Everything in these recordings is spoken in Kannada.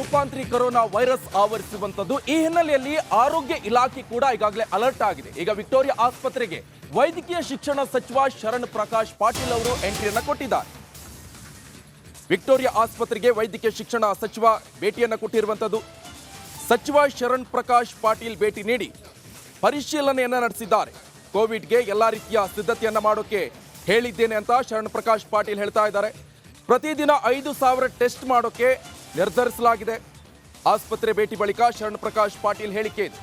ರೂಪಾಂತರಿ ಕೊರೋನಾ ವೈರಸ್ ಆವರಿಸುವಂತದ್ದು. ಈ ಹಿನ್ನೆಲೆಯಲ್ಲಿ ಆರೋಗ್ಯ ಇಲಾಖೆ ಕೂಡ ಈಗಾಗಲೇ ಅಲರ್ಟ್ ಆಗಿದೆ. ಈಗ ವಿಕ್ಟೋರಿಯಾ ಆಸ್ಪತ್ರೆಗೆ ವೈದ್ಯಕೀಯ ಶಿಕ್ಷಣ ಸಚಿವ ಶರಣ್ ಪ್ರಕಾಶ್ ಪಾಟೀಲ್ ಅವರು ಎಂಟ್ರಿಯನ್ನು ಕೊಟ್ಟಿದ್ದಾರೆ. ವಿಕ್ಟೋರಿಯಾ ಆಸ್ಪತ್ರೆಗೆ ವೈದ್ಯಕೀಯ ಶಿಕ್ಷಣ ಸಚಿವ ಭೇಟಿಯನ್ನು ಕೊಟ್ಟಿರುವಂತದ್ದು. ಸಚಿವ ಶರಣ್ ಪ್ರಕಾಶ್ ಪಾಟೀಲ್ ಭೇಟಿ ನೀಡಿ ಪರಿಶೀಲನೆಯನ್ನ ನಡೆಸಿದ್ದಾರೆ. ಕೋವಿಡ್ಗೆ ಎಲ್ಲ ರೀತಿಯ ಸಿದ್ಧತೆಯನ್ನ ಮಾಡೋಕೆ ಹೇಳಿದ್ದೇನೆ ಅಂತ ಶರಣ್ ಪ್ರಕಾಶ್ ಪಾಟೀಲ್ ಹೇಳ್ತಾ ಇದ್ದಾರೆ. ಪ್ರತಿದಿನ 5,000 ಟೆಸ್ಟ್ ಮಾಡೋಕೆ ನಿರ್ಧರಿಸಲಾಗಿದೆ. ಆಸ್ಪತ್ರೆ ಭೇಟಿ ಬಳಿಕ ಶರಣ್ ಪ್ರಕಾಶ್ ಪಾಟೀಲ್ ಹೇಳಿಕೆ ಇದೆ.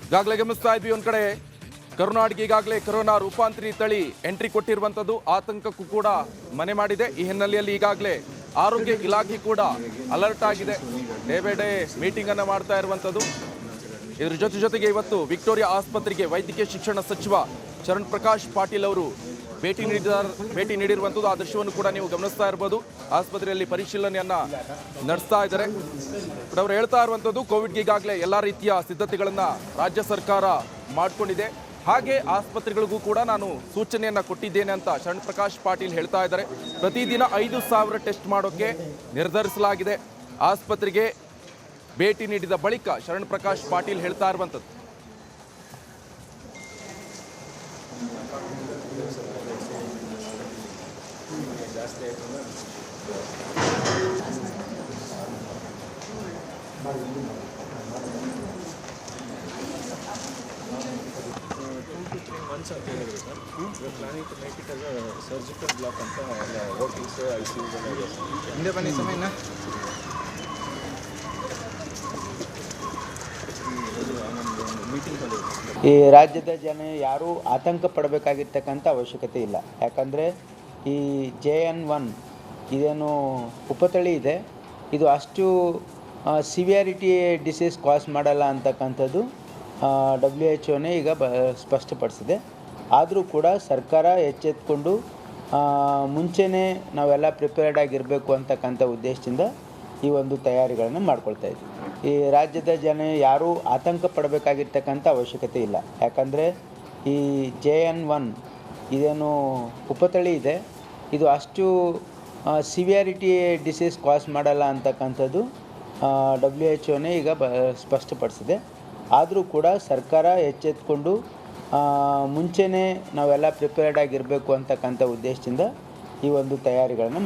ಈಗಾಗಲೇ ಗಮನಿಸ್ತಾ ಇದ್ವಿ, ಒಂದ್ ಕಡೆ ಕರುನಾಡಿಗೆ ಈಗಾಗಲೇ ಕೊರೋನಾ ರೂಪಾಂತರಿ ತಳಿ ಎಂಟ್ರಿ ಕೊಟ್ಟಿರುವಂತದ್ದು ಆತಂಕಕ್ಕೂ ಕೂಡ ಮನೆ ಮಾಡಿದೆ. ಈ ಹಿನ್ನೆಲೆಯಲ್ಲಿ ಈಗಾಗಲೇ ಆರೋಗ್ಯ ಇಲಾಖೆ ಕೂಡ ಅಲರ್ಟ್ ಆಗಿದೆ. ಡೇ ಬೈ ಡೇ ಮೀಟಿಂಗ್ ಅನ್ನ ಮಾಡ್ತಾ ಇರುವಂತದ್ದು. ಇದರ ಜೊತೆಗೆ ಇವತ್ತು ವಿಕ್ಟೋರಿಯಾ ಆಸ್ಪತ್ರೆಗೆ ವೈದ್ಯಕೀಯ ಶಿಕ್ಷಣ ಸಚಿವ ಶರಣ್ ಪ್ರಕಾಶ್ ಪಾಟೀಲ್ ಅವರು ಭೇಟಿ ನೀಡಿರುವಂಥದ್ದು. ಆ ದೃಶ್ಯವನ್ನು ಕೂಡ ನೀವು ಗಮನಿಸ್ತಾ ಇರಬಹುದು. ಆಸ್ಪತ್ರೆಯಲ್ಲಿ ಪರಿಶೀಲನೆಯನ್ನ ನಡೆಸ್ತಾ ಇದ್ದಾರೆ. ಅವರು ಹೇಳ್ತಾ ಇರುವಂಥದ್ದು, ಕೋವಿಡ್ಗೆ ಈಗಾಗಲೇ ಎಲ್ಲ ರೀತಿಯ ಸಿದ್ಧತೆಗಳನ್ನ ರಾಜ್ಯ ಸರ್ಕಾರ ಮಾಡಿಕೊಂಡಿದೆ. ಹಾಗೆ ಆಸ್ಪತ್ರೆಗಳಿಗೂ ಕೂಡ ನಾನು ಸೂಚನೆಯನ್ನ ಕೊಟ್ಟಿದ್ದೇನೆ ಅಂತ ಶರಣ್ ಪ್ರಕಾಶ್ ಪಾಟೀಲ್ ಹೇಳ್ತಾ ಇದ್ದಾರೆ. ಪ್ರತಿದಿನ 5,000 ಟೆಸ್ಟ್ ಮಾಡೋಕೆ ನಿರ್ಧರಿಸಲಾಗಿದೆ. ಆಸ್ಪತ್ರೆಗೆ ಭೇಟಿ ನೀಡಿದ ಬಳಿಕ ಶರಣ್ ಪ್ರಕಾಶ್ ಪಾಟೀಲ್ ಹೇಳ್ತಾ ಇರುವಂಥದ್ದು. ಅಂತ ಹೇಳಿದ್ರು sir. Planning to make it as a surgical block ಅಂತ ವರ್ಕಿಂಗ್ಸ್ ICUs ಎಲ್ಲ ಇದೆ ಸರ್. ಹಿಂದೆ ಬನ್ನಿ ಸಮಯನ. ಈ ರಾಜ್ಯದ ಜನ ಯಾರೂ ಆತಂಕ ಪಡಬೇಕಾಗಿರ್ತಕ್ಕಂಥ ಅವಶ್ಯಕತೆ ಇಲ್ಲ. ಯಾಕಂದರೆ ಈ JN1 ಇದೇನು ಉಪತಳಿ ಇದೆ, ಇದು ಅಷ್ಟು ಸಿವಿಯಾರಿಟಿ ಡಿಸೀಸ್ ಕಾಸ್ ಮಾಡಲ್ಲ ಅಂತಕ್ಕಂಥದ್ದು WHO ಈಗ ಸ್ಪಷ್ಟಪಡಿಸಿದೆ. ಆದರೂ ಕೂಡ ಸರ್ಕಾರ ಎಚ್ಚೆತ್ತುಕೊಂಡು ಮುಂಚೆನೇ ನಾವೆಲ್ಲ ಪ್ರಿಪೇರ್ಡ್ ಆಗಿರಬೇಕು ಅಂತಕ್ಕಂಥ ಉದ್ದೇಶದಿಂದ ಈ ಒಂದು ತಯಾರಿಗಳನ್ನು ಮಾಡ್ಕೊಳ್ತಾ ಇದ್ವಿ. ಈ ರಾಜ್ಯದ ಜನ ಯಾರೂ ಆತಂಕ ಪಡಬೇಕಾಗಿರ್ತಕ್ಕಂಥ ಅವಶ್ಯಕತೆ ಇಲ್ಲ. ಯಾಕಂದರೆ ಈ JN1 ಇದೇನು ಉಪತಳಿ ಇದೆ, ಇದು ಅಷ್ಟು ಸಿವಿಯಾರಿಟಿ ಡಿಸೀಸ್ ಕಾಸ್ ಮಾಡಲ್ಲ ಅಂತಕ್ಕಂಥದ್ದು WHO ಈಗ ಸ್ಪಷ್ಟಪಡಿಸಿದೆ. ಆದರೂ ಕೂಡ ಸರ್ಕಾರ ಎಚ್ಚೆತ್ತುಕೊಂಡು ಮುಂಚೆನೇ ನಾವೆಲ್ಲ ಪ್ರಿಪೇರ್ಡ್ ಆಗಿರಬೇಕು ಅಂತಕ್ಕಂಥ ಉದ್ದೇಶದಿಂದ ಈ ಒಂದು ತಯಾರಿಗಳನ್ನು